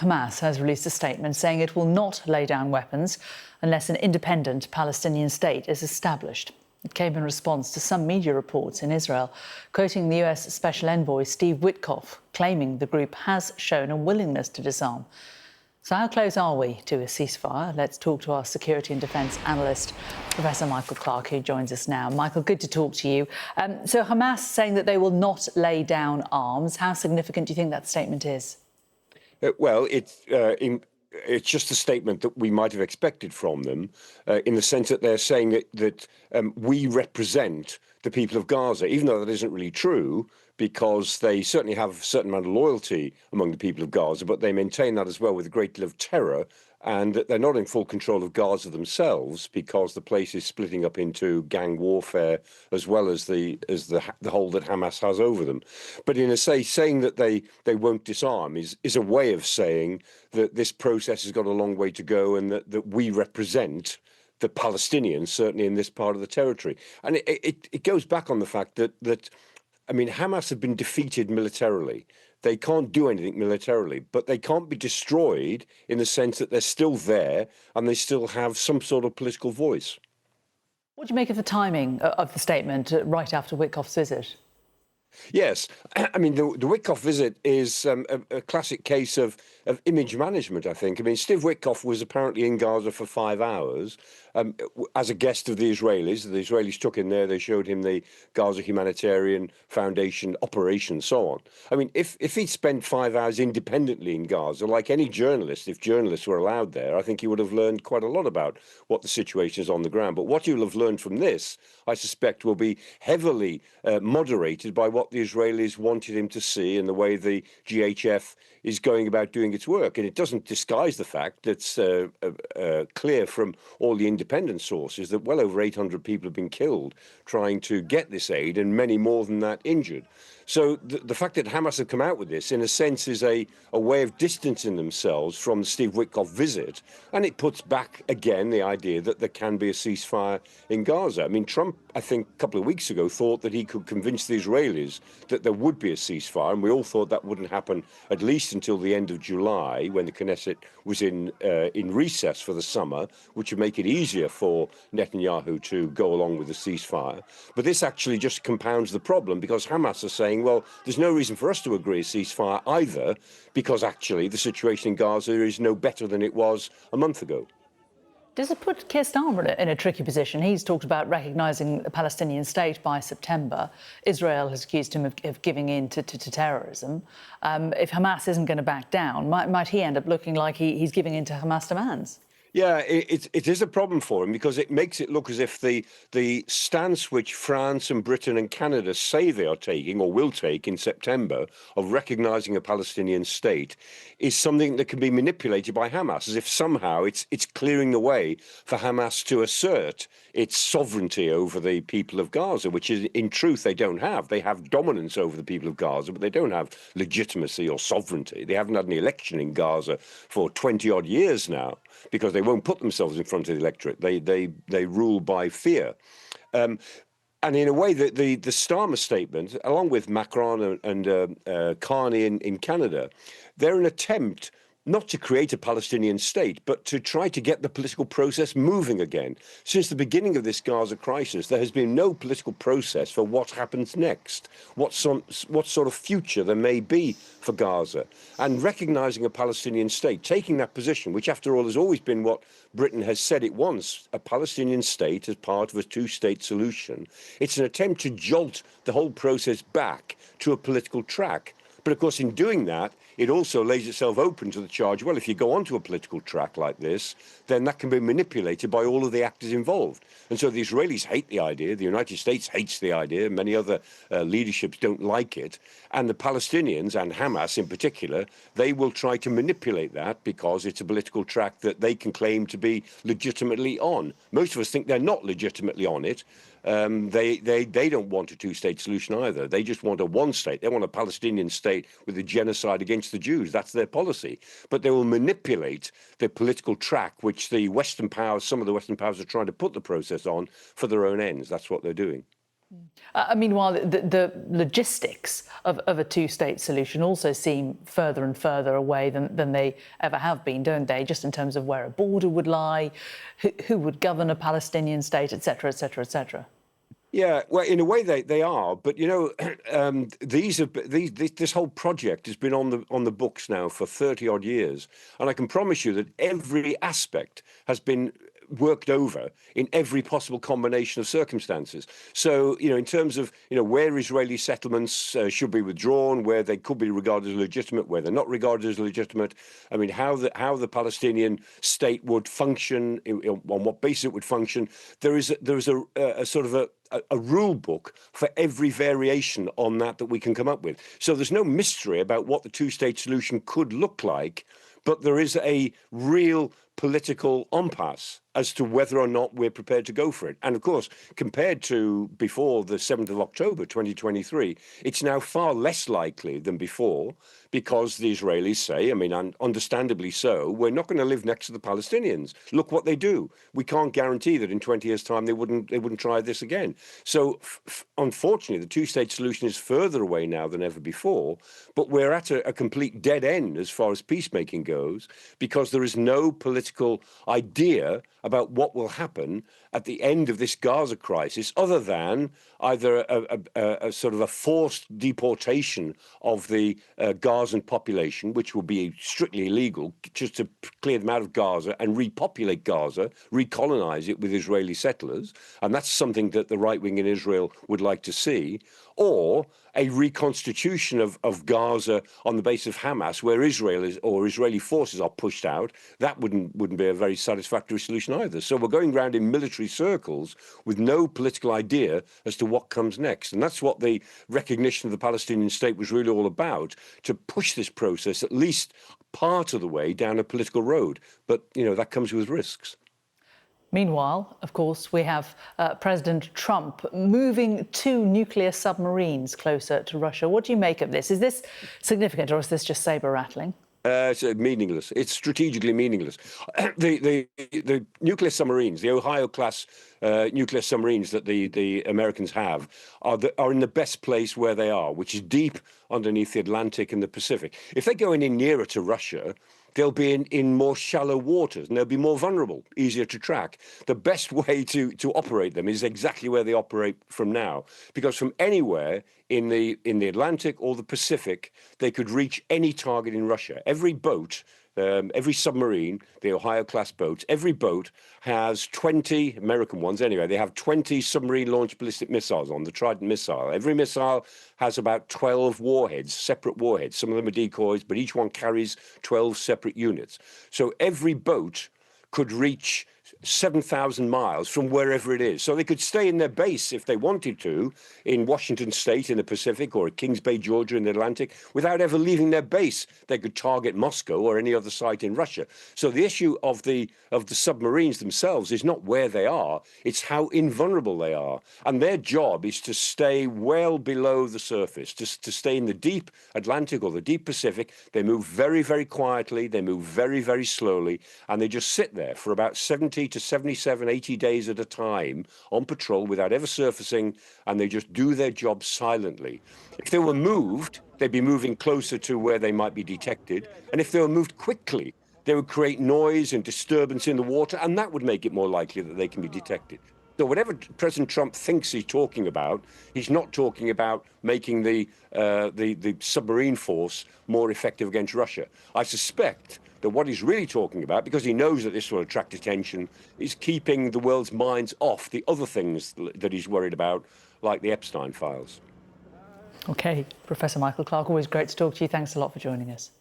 Hamas has released a statement saying it will not lay down weapons unless an independent Palestinian state is established. It came in response to some media reports in Israel, quoting the US Special Envoy Steve Witkoff, claiming the group has shown a willingness to disarm. So how close are we to a ceasefire? Let's talk to our security and defence analyst, Professor Michael Clarke, who joins us now. Michael, good to talk to you. So Hamas saying that they will not lay down arms. How significant do you think that statement is? Well, it's just a statement that we might have expected from them, in the sense that they're saying that we represent the people of Gaza, even though that isn't really true, because they certainly have a certain amount of loyalty among the people of Gaza, but they maintain that as well with a great deal of terror, and that they're not in full control of Gaza themselves because the place is splitting up into gang warfare as well as the hold that Hamas has over them. But in a saying that they won't disarm is a way of saying that this process has got a long way to go, and that we represent the Palestinians, certainly in this part of the territory. And it goes back on the fact that I mean, Hamas have been defeated militarily. They can't do anything militarily, but they can't be destroyed in the sense that they're still there and they still have some sort of political voice. What do you make of the timing of the statement right after Witkoff's visit? Yes, I mean, the Witkoff visit is a classic case of image management, I think. I mean, Steve Witkoff was apparently in Gaza for 5 hours as a guest of the Israelis. The Israelis took him there. They showed him the Gaza Humanitarian Foundation operation and so on. I mean, if he'd spent 5 hours independently in Gaza, like any journalist, if journalists were allowed there, I think he would have learned quite a lot about what the situation is on the ground. But what you'll have learned from this, I suspect, will be heavily moderated by what the Israelis wanted him to see and the way the GHF is going about doing its work. And it doesn't disguise the fact that's clear from all the independent sources that well over 800 people have been killed trying to get this aid, and many more than that injured. So the fact that Hamas have come out with this, in a sense, is a way of distancing themselves from the Steve Witkoff visit. And it puts back, again, the idea that there can be a ceasefire in Gaza. I mean, Trump, I think, a couple of weeks ago thought that he could convince the Israelis that there would be a ceasefire. And we all thought that wouldn't happen at least until the end of July, when the Knesset was in recess for the summer, which would make it easier for Netanyahu to go along with the ceasefire. But this actually just compounds the problem, because Hamas are saying, well, there's no reason for us to agree a ceasefire either, because actually the situation in Gaza is no better than it was a month ago. Does it put Keir Starmer in a tricky position? He's talked about recognising a Palestinian state by September. Israel has accused him of giving in to terrorism. If Hamas isn't going to back down, might he end up looking like he's giving in to Hamas demands? Yeah, it is a problem for him, because it makes it look as if the stance which France and Britain and Canada say they are taking, or will take in September, of recognising a Palestinian state, is something that can be manipulated by Hamas, as if somehow it's clearing the way for Hamas to assert its sovereignty over the people of Gaza, which is, in truth, they don't have. They have dominance over the people of Gaza, but they don't have legitimacy or sovereignty. They haven't had an election in Gaza for 20-odd years now, because they won't put themselves in front of the electorate. They rule by fear. And in a way, the Starmer statement, along with Macron and Carney in Canada, they're an attempt not to create a Palestinian state, but to try to get the political process moving again. Since the beginning of this Gaza crisis, there has been no political process for what happens next, what sort of future there may be for Gaza. And recognising a Palestinian state, taking that position, which after all has always been what Britain has said it wants, a Palestinian state as part of a two-state solution, it's an attempt to jolt the whole process back to a political track. But of course, in doing that, it also lays itself open to the charge, well, if you go onto a political track like this, then that can be manipulated by all of the actors involved. And so the Israelis hate the idea, the United States hates the idea, many other leaderships don't like it, and the Palestinians, and Hamas in particular, they will try to manipulate that because it's a political track that they can claim to be legitimately on. Most of us think they're not legitimately on it. They don't want a two-state solution either. They just want a one state. They want a Palestinian state with a genocide against the Jews. That's their policy. But they will manipulate the political track which the Western powers, some of the Western powers, are trying to put the process on for their own ends. That's what they're doing. Meanwhile, the logistics of a two-state solution also seem further and further away than they ever have been, don't they? Just in terms of where a border would lie, who would govern a Palestinian state, etc., etc., etc. Yeah, well, in a way they are, but you know, this whole project has been on the books now for 30 odd years, and I can promise you that every aspect has been worked over in every possible combination of circumstances. So, you know, in terms of, you know, where Israeli settlements should be withdrawn, where they could be regarded as legitimate, where they're not regarded as legitimate. I mean, how the Palestinian state would function, on what basis it would function. There is a sort of a rule book for every variation on that we can come up with. So there's no mystery about what the two-state solution could look like, but there is a real political impasse as to whether or not we're prepared to go for it. And of course, compared to before the 7th of October 2023, it's now far less likely than before, because the Israelis say, I mean, understandably so, we're not going to live next to the Palestinians. Look what they do. We can't guarantee that in 20 years' time they wouldn't try this again. So unfortunately, the two-state solution is further away now than ever before, but we're at a complete dead end as far as peacemaking goes, because there is no political idea about what will happen at the end of this Gaza crisis, other than either a sort of a forced deportation of the Gazan population, which will be strictly illegal, just to clear them out of Gaza and repopulate Gaza, recolonize it with Israeli settlers. And that's something that the right wing in Israel would like to see. Or a reconstitution of Gaza on the basis of Hamas, where Israeli forces are pushed out. That wouldn't be a very satisfactory solution either. So we're going around in military circles with no political idea as to what comes next. And that's what the recognition of the Palestinian state was really all about, to push this process at least part of the way down a political road. But, you know, that comes with risks. Meanwhile, of course, we have President Trump moving 2 nuclear submarines closer to Russia. What do you make of this? Is this significant, or is this just saber-rattling? It's meaningless. It's strategically meaningless. The nuclear submarines, the Ohio-class nuclear submarines that the Americans have, are in the best place where they are, which is deep underneath the Atlantic and the Pacific. If they go any nearer to Russia, they'll be in more shallow waters, and they'll be more vulnerable, easier to track. The best way to operate them is exactly where they operate from now, because from anywhere in the Atlantic or the Pacific, they could reach any target in Russia. Every boat, every submarine, the Ohio-class boats, every boat has 20, American ones anyway, they have 20 submarine-launched ballistic missiles on, the Trident missile. Every missile has about 12 warheads, separate warheads. Some of them are decoys, but each one carries 12 separate units. So every boat could reach 7,000 miles from wherever it is. So they could stay in their base if they wanted to in Washington State in the Pacific, or at Kings Bay, Georgia in the Atlantic, without ever leaving their base. They could target Moscow or any other site in Russia. So the issue of the submarines themselves is not where they are, it's how invulnerable they are. And their job is to stay well below the surface, to stay in the deep Atlantic or the deep Pacific. They move very, very quietly, they move very, very slowly, and they just sit there for about 70 to 77, 80 days at a time on patrol without ever surfacing, and they just do their job silently. If they were moved, they'd be moving closer to where they might be detected. And if they were moved quickly, they would create noise and disturbance in the water, and that would make it more likely that they can be detected. So whatever President Trump thinks he's talking about, he's not talking about making the submarine force more effective against Russia. I suspect that what he's really talking about, because he knows that this will attract attention, is keeping the world's minds off the other things that he's worried about, like the Epstein files. OK, Professor Michael Clarke, always great to talk to you. Thanks a lot for joining us.